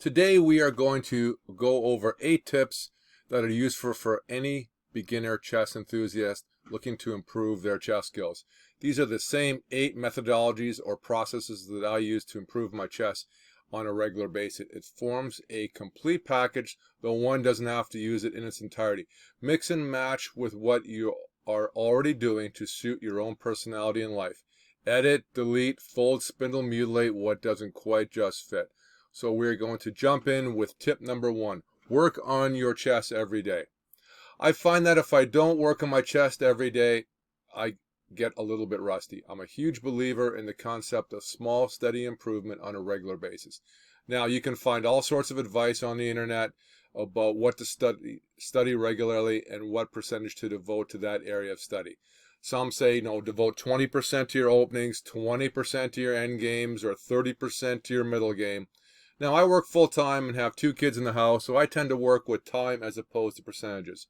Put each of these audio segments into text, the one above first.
Today we are going to go over 8 tips that are useful for any beginner chess enthusiast looking to improve their chess skills. These are the same 8 methodologies or processes that I use to improve my chess on a regular basis. It forms a complete package, though one doesn't have to use it in its entirety. Mix and match with what you are already doing to suit your own personality and life. Edit, delete, fold, spindle, mutilate what doesn't quite just fit. So we're going to jump in with tip number 1. Work on your chess every day. I find that if I don't work on my chess every day, I get a little bit rusty. I'm a huge believer in the concept of small, steady improvement on a regular basis. Now, you can find all sorts of advice on the internet about what to study regularly and what percentage to devote to that area of study. Some say, devote 20% to your openings, 20% to your end games, or 30% to your middle game. Now, I work full-time and have 2 kids in the house, so I tend to work with time as opposed to percentages.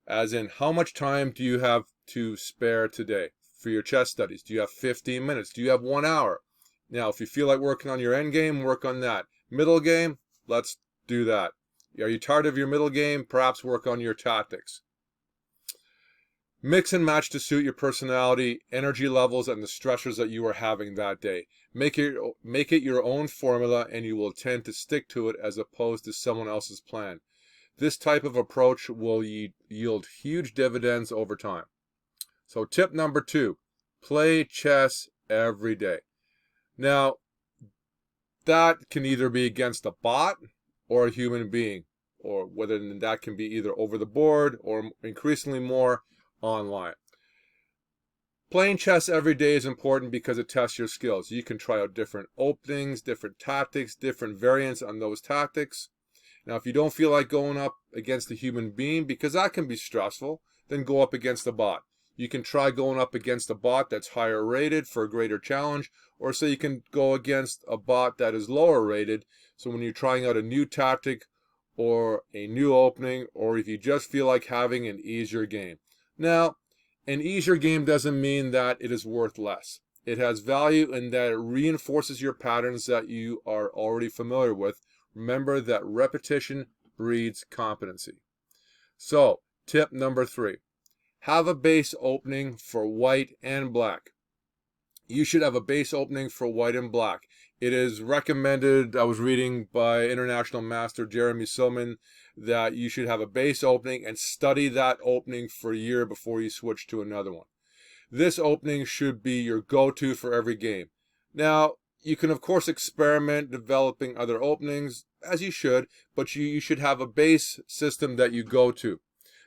As in, how much time do you have to spare today for your chess studies? Do you have 15 minutes? Do you have 1 hour? Now, if you feel like working on your end game, work on that. Middle game, let's do that. Are you tired of your middle game? Perhaps work on your tactics. Mix and match to suit your personality, energy levels, and the stressors that you are having that day. Make it your own formula, and you will tend to stick to it as opposed to someone else's plan. This type of approach will yield huge dividends over time. So tip number 2, play chess every day. Now, that can either be against a bot or a human being, or whether that can be either over the board or increasingly more online. Playing chess every day is important because it tests your skills. You can try out different openings, different tactics, different variants on those tactics. Now, if you don't feel like going up against a human being, because that can be stressful, then go up against a bot. You can try going up against a bot that's higher rated for a greater challenge, or say you can go against a bot that is lower rated, so when you're trying out a new tactic or a new opening, or if you just feel like having an easier game. Now, an easier game doesn't mean that it is worth less. It has value in that it reinforces your patterns that you are already familiar with. Remember that repetition breeds competency. So, tip number 3. Have a base opening for white and black. You should have a base opening for white and black. It is recommended, I was reading by international master Jeremy Silman, that you should have a base opening and study that opening for a year before you switch to another one. This opening should be your go-to for every game. Now, you can of course experiment developing other openings, as you should, but you should have a base system that you go to.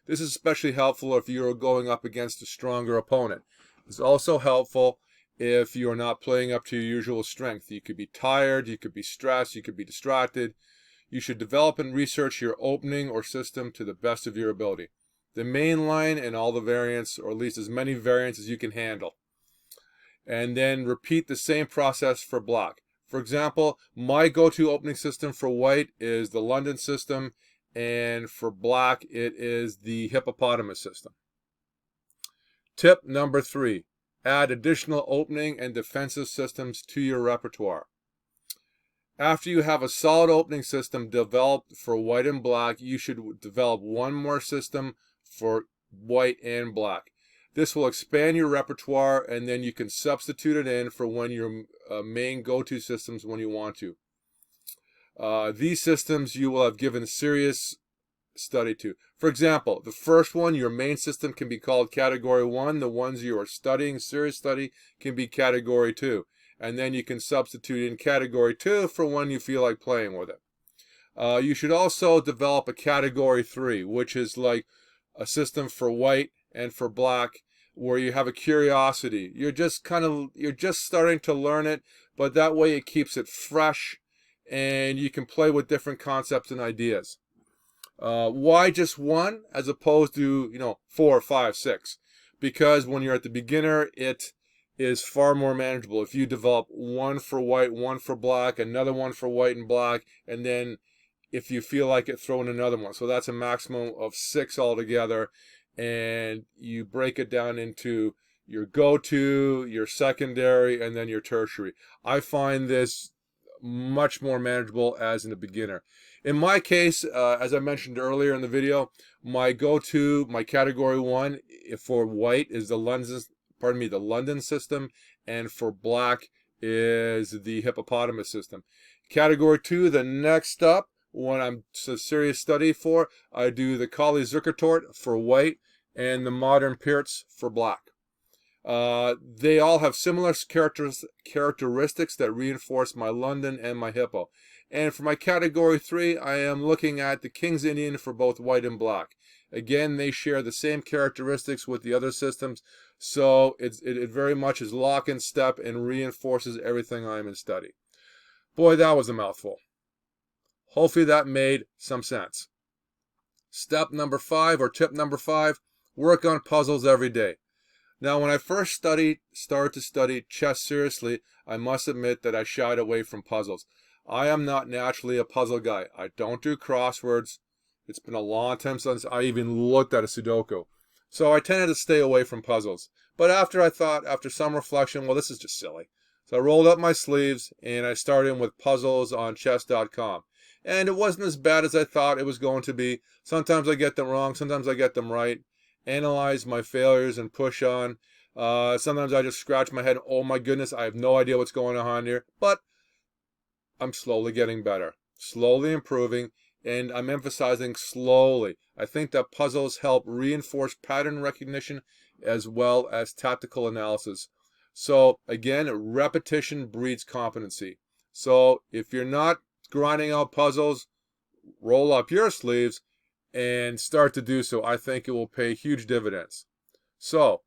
This is especially helpful if you're going up against a stronger opponent. It's also helpful if you're not playing up to your usual strength. You could be tired, you could be stressed, you could be distracted. You should develop and research your opening or system to the best of your ability. The main line and all the variants, or at least as many variants as you can handle. And then repeat the same process for black. For example, my go-to opening system for white is the London system, and for black it is the hippopotamus system. Tip number 3. Add additional opening and defensive systems to your repertoire. After you have a solid opening system developed for white and black, you should develop one more system for white and black. This will expand your repertoire, and then you can substitute it in for when your main go-to systems when you want to. These systems you will have given serious study to. For example, the first one, your main system, can be called Category 1. The ones you are studying, serious study, can be Category 2. And then you can substitute in Category 2 for when you feel like playing with it. You should also develop a Category 3, which is like a system for white and for black, where you have a curiosity. You're just starting to learn it, but that way it keeps it fresh, and you can play with different concepts and ideas. Why just one as opposed to 4, 5, 6? Because when you're at the beginner, it is far more manageable. If you develop one for white, one for black, another one for white and black, and then if you feel like it, throw in another one. So that's a maximum of 6 altogether, and you break it down into your go-to, your secondary, and then your tertiary. I find this much more manageable as in a beginner. In my case, as I mentioned earlier in the video, my go-to, my category 1 for white is the London system, and for black is the hippopotamus system. Category 2, the next up, when I'm a serious study for, I do the Kali Zukertort for white and the modern Pirts for black. They all have similar characteristics that reinforce my London and my Hippo. And for my category 3, I am looking at the King's Indian for both white and black. Again, they share the same characteristics with the other systems, so it very much is lock in step and reinforces everything I'm in study. Boy, that was a mouthful. Hopefully that made some sense. Step number 5, or tip number 5, work on puzzles every day. Now, when I first started to study chess seriously, I must admit that I shied away from puzzles. I am not naturally a puzzle guy. I don't do crosswords. It's been a long time since I even looked at a Sudoku. So I tended to stay away from puzzles. But after some reflection, well, this is just silly. So I rolled up my sleeves and I started with puzzles on chess.com. And it wasn't as bad as I thought it was going to be. Sometimes I get them wrong, sometimes I get them right. Analyze my failures and push on. Sometimes I just scratch my head. Oh my goodness, I have no idea what's going on here. But I'm slowly getting better, slowly improving, and I'm emphasizing slowly. I think that puzzles help reinforce pattern recognition as well as tactical analysis. So again, repetition breeds competency. So if you're not grinding out puzzles, roll up your sleeves and start to do so. I think it will pay huge dividends. So,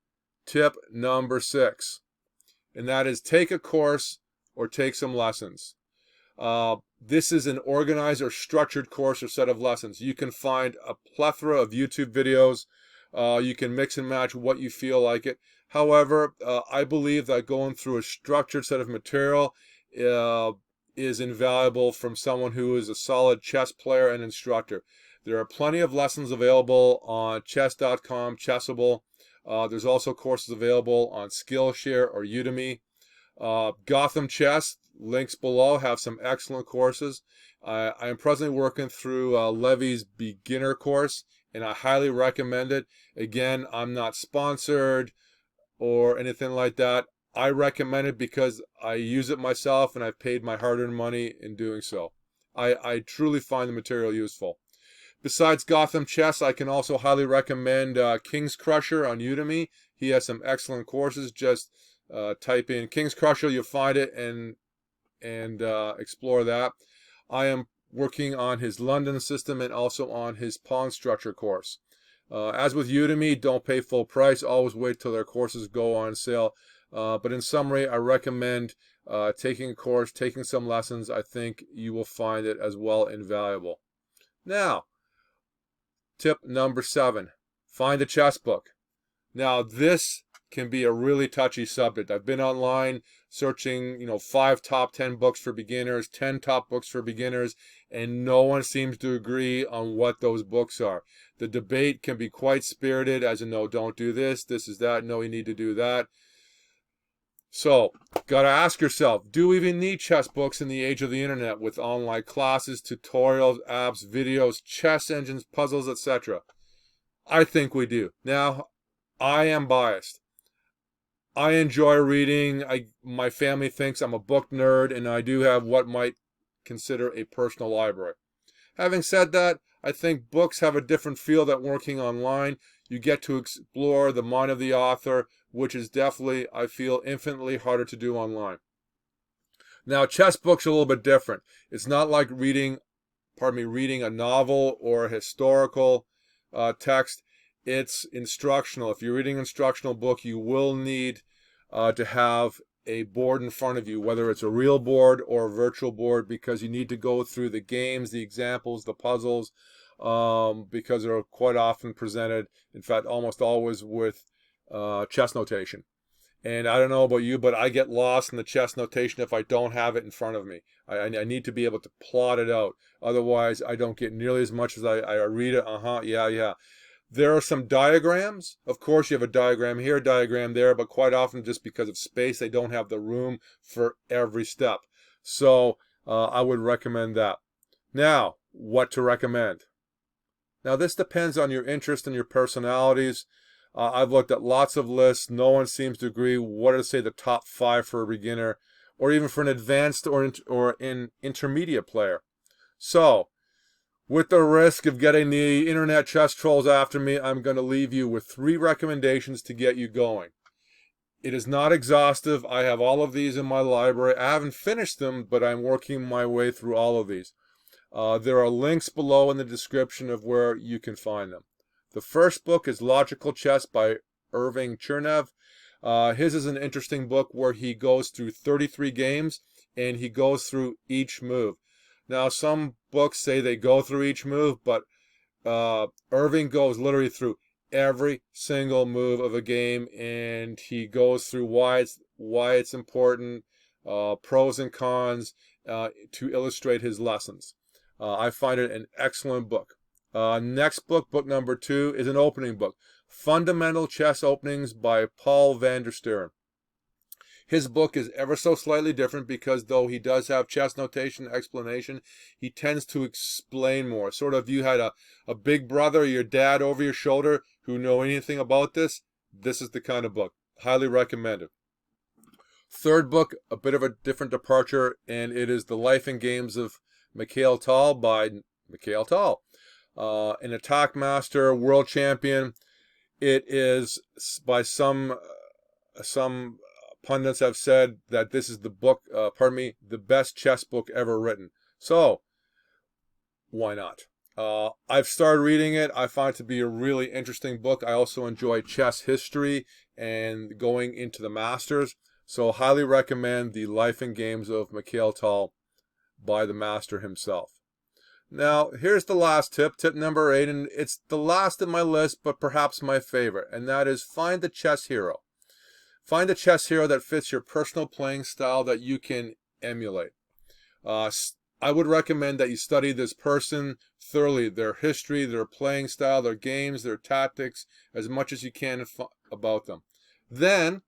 tip number 6, and that is take a course or take some lessons. This is an organized or structured course or set of lessons. You can find a plethora of YouTube videos. You can mix and match what you feel like it. However, I believe that going through a structured set of material is invaluable from someone who is a solid chess player and instructor. There are plenty of lessons available on chess.com, Chessable. There's also courses available on Skillshare or Udemy. Gotham Chess, links below, have some excellent courses. I am presently working through Levy's beginner course, and I highly recommend it. Again, I'm not sponsored or anything like that. I recommend it because I use it myself and I've paid my hard-earned money in doing so. I truly find the material useful. Besides Gotham Chess, I can also highly recommend King's Crusher on Udemy. He has some excellent courses. Just type in King's Crusher, you'll find it, and explore that. I am working on his London system and also on his pawn structure course. As with Udemy, don't pay full price. Always wait till their courses go on sale. But in summary, I recommend taking a course, taking some lessons. I think you will find it as well invaluable. Now, tip number 7, find a chess book. Now, this can be a really touchy subject. I've been online searching, 5 top 10 books for beginners, 10 top books for beginners, and no one seems to agree on what those books are. The debate can be quite spirited, as in, no, don't do this, this is that, no, you need to do that. So, gotta ask yourself, do we even need chess books in the age of the internet with online classes, tutorials, apps, videos, chess engines, puzzles, etc.? I think we do. Now, I am biased. I enjoy reading. My family thinks I'm a book nerd, and I do have what might consider a personal library. Having said that, I think books have a different feel than working online. You get to explore the mind of the author, which is definitely, I feel, infinitely harder to do online. Now, chess books are a little bit different. It's not like reading a novel or a historical text. It's instructional. If you're reading an instructional book, you will need to have a board in front of you, whether it's a real board or a virtual board, because you need to go through the games, the examples, the puzzles, because they're quite often presented, in fact, almost always with chess notation. And I don't know about you, but I get lost in the chess notation if I don't have it in front of me. I need to be able to plot it out. Otherwise, I don't get nearly as much as I read it. Yeah. There are some diagrams. Of course, you have a diagram here, a diagram there, but quite often, just because of space, they don't have the room for every step. So I would recommend that. Now, what to recommend? Now, this depends on your interest and your personalities. I've looked at lots of lists. No one seems to agree what are, say, the top 5 for a beginner, or even for an advanced or an intermediate player. So, with the risk of getting the internet chess trolls after me, I'm going to leave you with 3 recommendations to get you going. It is not exhaustive. I have all of these in my library. I haven't finished them, but I'm working my way through all of these. There are links below in the description of where you can find them. The first book is Logical Chess by Irving Chernev. His is an interesting book where he goes through 33 games and he goes through each move. Now, some books say they go through each move, but Irving goes literally through every single move of a game, and he goes through why it's important, pros and cons, to illustrate his lessons. I find it an excellent book. Next book, book number 2, is an opening book, Fundamental Chess Openings by Paul van der Stern. His book is ever so slightly different because though he does have chess notation explanation, he tends to explain more. Sort of you had a big brother or your dad over your shoulder who know anything about this, this is the kind of book. Highly recommended. Third book, a bit of a different departure, and it is The Life and Games of Mikhail Tal by Mikhail Tal. An attack master, world champion. It is by some pundits have said that this is the book, the best chess book ever written. So, why not? I've started reading it. I find it to be a really interesting book. I also enjoy chess history and going into the masters. So, highly recommend The Life and Games of Mikhail Tal by the master himself. Now, here's the last tip, tip number 8, and it's the last in my list, but perhaps my favorite, and that is find the chess hero. Find a chess hero that fits your personal playing style that you can emulate. I would recommend that you study this person thoroughly, their history, their playing style, their games, their tactics, as much as you can about them. Then,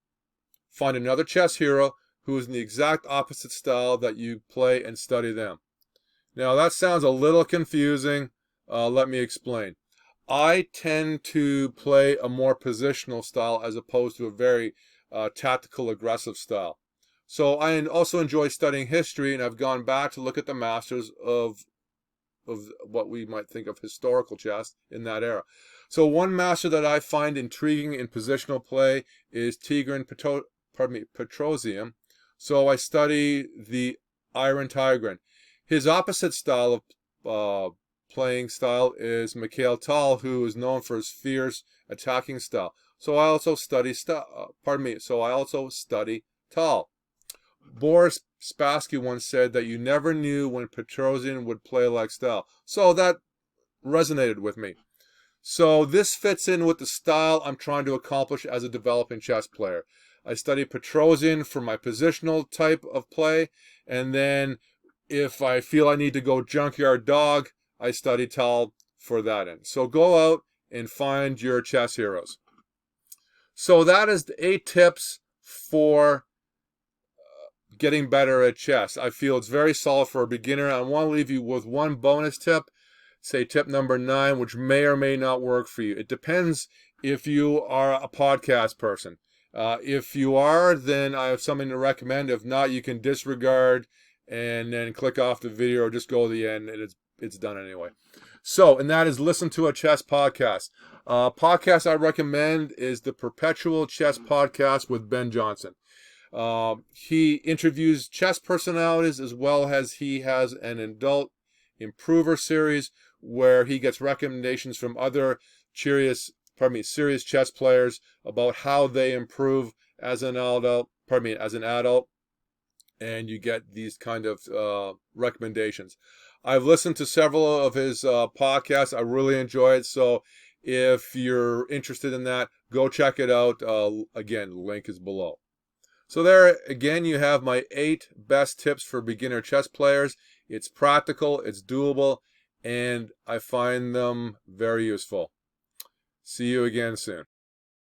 find another chess hero who is in the exact opposite style that you play and study them. Now, that sounds a little confusing. Let me explain. I tend to play a more positional style as opposed to a very tactical, aggressive style. So I also enjoy studying history, and I've gone back to look at the masters of what we might think of historical chess in that era. So one master that I find intriguing in positional play is Tigran Petrosian. So I study the Iron Tigran. His opposite style of playing style is Mikhail Tal, who is known for his fierce attacking style. So I also study Tal. Boris Spassky once said that you never knew when Petrosian would play like style. So that resonated with me. So this fits in with the style I'm trying to accomplish as a developing chess player. I study Petrosian for my positional type of play, and then if I feel I need to go junkyard dog, I study Tal for that end. So go out and find your chess heroes. So that is the 8 tips for getting better at chess. I feel it's very solid for a beginner. I want to leave you with one bonus tip, say tip number 9, which may or may not work for you. It depends if you are a podcast person. If you are, then I have something to recommend. If not, you can disregard and then click off the video or just go to the end, and it's done anyway. So, and that is Listen to a Chess Podcast. Podcast I recommend is the Perpetual Chess Podcast with Ben Johnson. He interviews chess personalities as well as he has an adult improver series where he gets recommendations from other serious chess players about how they improve as an adult, and you get these kind of recommendations. I've listened to several of his podcasts. I really enjoy it. So if you're interested in that, go check it out. Again, the link is below. So there, again, you have my 8 best tips for beginner chess players. It's practical, it's doable, and I find them very useful. See you again soon.